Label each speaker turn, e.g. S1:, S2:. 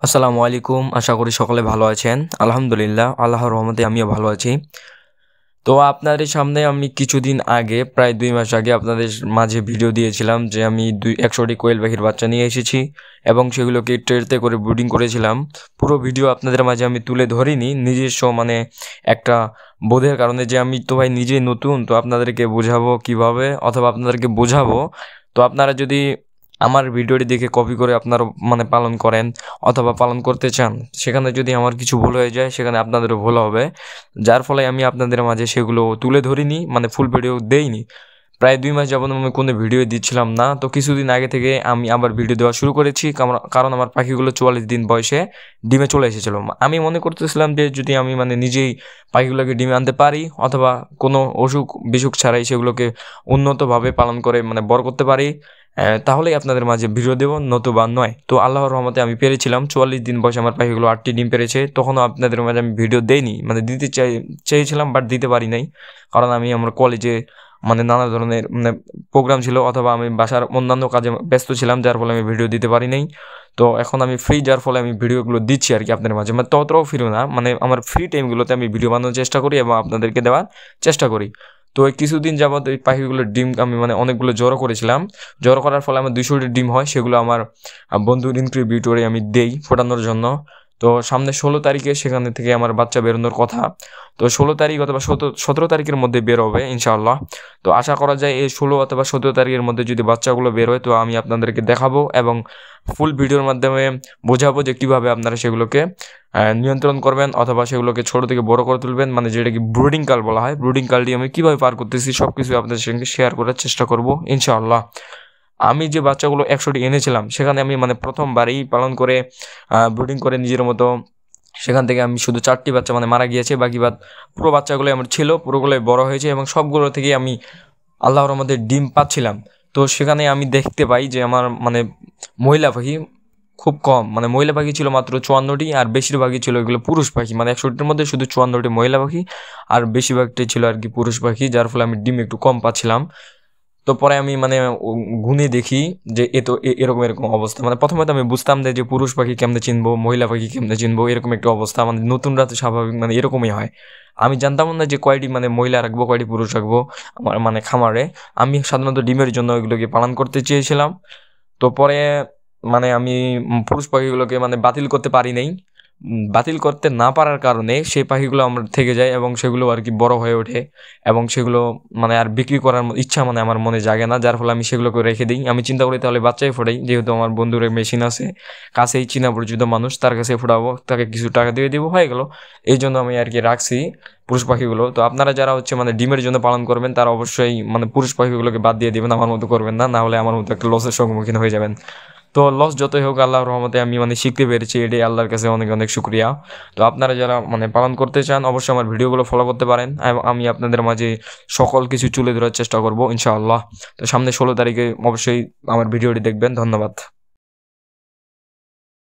S1: আসসালামু আলাইকুম। আশা করি সকলে ভালো আছেন। আলহামদুলিল্লাহ, আল্লাহর রহমতে আমিও ভালো আছি। তো আপনাদের সামনে আমি কিছুদিন আগে, প্রায় 2 মাস আগে আপনাদের মাঝে ভিডিও দিয়েছিলাম যে আমি 100টি কোয়েল পাখির বাচ্চা নিয়ে এসেছি এবং সেগুলোকে ট্রেতে করে ব্রিডিং করেছিলাম। পুরো ভিডিও আপনাদের মাঝে আমি তুলে ধরিনি, নিজস্ব একটা বোধের কারণে, যে আমি তো ভাই নিজেই নতুন, তো আপনাদেরকে বোঝাবো কিভাবে, অথবা আপনাদেরকে বোঝাবো। তো আপনারা যদি আমার ভিডিওটি দেখে কপি করে আপনারা পালন করেন অথবা পালন করতে চান, সেখানে যদি আমার কিছু ভুল হয়ে যায় সেখানে আপনাদেরও ভুল হবে, যার ফলে আমি আপনাদের মাঝে সেগুলো তুলে ধরিনি, ফুল ভিডিও দেইনি। প্রায় 2 মাস যাবত আমি কোনো ভিডিও দিচ্ছিলাম না। তো কিছুদিন আগে থেকে আমি আবার ভিডিও দেওয়া শুরু করেছি, কারণ আমার পাখিগুলো 44 দিন বয়সে ডিমে চলে এসেছিলো। আমি মনে করতেছিলাম যে যদি আমি নিজেই পাখিগুলোকে ডিমে আনতে পারি, অথবা কোনো অসুখ বিসুখ ছাড়াই সেগুলোকে উন্নতভাবে পালন করে বড় করতে পারি, তাহলেই আপনাদের মাঝে ভিডিও দেবো, নতুবা নয়। তো আল্লাহর রহমতে আমি পেরেছিলাম। 44 দিন বয়সে আমার পাখিগুলো 8টি ডিম পেরেছে। তখনও আপনাদের মাঝে আমি ভিডিও দেইনি, দিতে চেয়েছিলাম, বাট দিতে পারি নাই, কারণ আমি আমার কলেজে নানা ধরনের প্রোগ্রাম ছিল, অথবা আমি বাসার অন্যান্য কাজে ব্যস্ত ছিলাম, যার ফলে আমি ভিডিও দিতে পারি নাই। তো এখন আমি ফ্রি, যার ফলে আমি ভিডিওগুলো দিচ্ছি আর কি আপনাদের মাঝে। ততটাও ফ্রি না, আমার ফ্রি টাইমগুলোতে আমি ভিডিও বানানোর চেষ্টা করি এবং আপনাদেরকে দেওয়ার চেষ্টা করি। তো এই কিছুদিন যাবত এই পাখিগুলোর ডিম আমি অনেকগুলো জড়ো করেছিলাম। জড়ো করার ফলে আমার 200টি ডিম হয়, সেগুলো আমার বন্ধুর ইনকিউবেটরে আমি দেই ফোটানোর জন্য। তো সামনে 16 তারিখে সেখানে থেকে আমার বাচ্চা বেরোনোর কথা। তো 16 তারিখ অথবা 17 তারিখের মধ্যে বের হবে ইনশাআল্লাহ। তো আশা করা যায় এই 16 অথবা 17 তারিখের মধ্যে যদি বাচ্চাগুলো বের হয়, তো আমি আপনাদেরকে দেখাবো এবং ফুল ভিডিওর মাধ্যমে বোঝাবো যে কীভাবে আপনারা সেগুলোকে নিয়ন্ত্রণ করবেন, অথবা সেগুলোকে ছোট থেকে বড় করে তুলবেন, যেটাকে ব্রুডিং কাল বলা হয়। ব্রুডিং কালটি আমি কীভাবে পার করতেছি সব কিছু আপনাদের সঙ্গে শেয়ার করার চেষ্টা করব ইনশাআল্লাহ। আমি যে বাচ্চাগুলো 100টি এনেছিলাম, সেখানে আমি প্রথমবারেই পালন করে ব্রুডিং করে নিজের মতো, সেখান থেকে আমি শুধু 4টি বাচ্চা মারা গিয়েছে, বাকি পুরো বাচ্চাগুলোই আমার ছিল, পুরোগুলোই বড় হয়েছে এবং সবগুলো থেকেই আমি আল্লাহর রহমতে ডিম পাচ্ছিলাম। তো সেখানে আমি দেখতে পাই যে আমার মহিলা পাখি খুব কম, মহিলা পাখি ছিল মাত্র 54টি, আর বেশিরভাগই ছিল এগুলো পুরুষ পাখি। 100টির মধ্যে শুধু 54টি মহিলা পাখি আর বেশিরভাগটাই ছিল আর কি পুরুষ পাখি, যার ফলে আমি ডিম একটু কম পাচ্ছিলাম। তো পরে আমি গুনে দেখি যে এরকম এরকম অবস্থা। প্রথমে তো আমি বুঝতাম যে পুরুষ পাখি কেমনে চিনবো, মহিলা পাখি কেমনে চিনবো, এরকম একটা অবস্থা। নতুনরা তো স্বাভাবিক এরকমই হয়। আমি জানতাম না যে কয়টি মহিলা রাখবো, কয়টি পুরুষ রাখবো আমার খামারে। আমি সাধারণত ডিমের জন্য এগুলোকে পালন করতে চেয়েছিলাম। তো পরে আমি পুরুষ পাখিগুলোকে বাতিল করতে পারি নাই। বাতিল করতে না পারার কারণে সেই পাখিগুলো আমার থেকে যায় এবং সেগুলো আর কি বড় হয়ে ওঠে, এবং সেগুলো আর বিক্রি করার ইচ্ছা আমার মনে জাগে না, যার ফলে আমি সেগুলোকে রেখে দিই। আমি চিন্তা করি তাহলে বাচ্চাই ফোটাই, যেহেতু আমার বন্ধুর মেশিন আছে কাছেই, চীনা পরিচিত মানুষ, তার কাছে ফোটাবো, তাকে কিছু টাকা দিয়ে দিব, হয়ে গেল। এই জন্য আমি আর কি রাখছি পুরুষ পাখিগুলো। তো আপনারা যারা ডিমের জন্য পালন করবেন, তারা অবশ্যই পুরুষ পাখিগুলোকে বাদ দিয়ে দিবেন, আমার মতো করবেন না, না হলে আমার মতো একটা লসের সম্মুখীন হয়ে যাবেন। তো লস যতই হোক, আল্লাহর রহমতে আমি শিখতে পেরেছি, এটাই আল্লাহর কাছে অনেক অনেক শুকরিয়া। তো আপনারা যারা পালন করতে চান, অবশ্যই আমার ভিডিওগুলো ফলো করতে পারেন। আমি আপনাদের মাঝে সকল কিছু তুলে ধরার চেষ্টা করব ইনশাআল্লাহ। তো সামনে 16 তারিখে অবশ্যই আমার ভিডিওটি দেখবেন। ধন্যবাদ।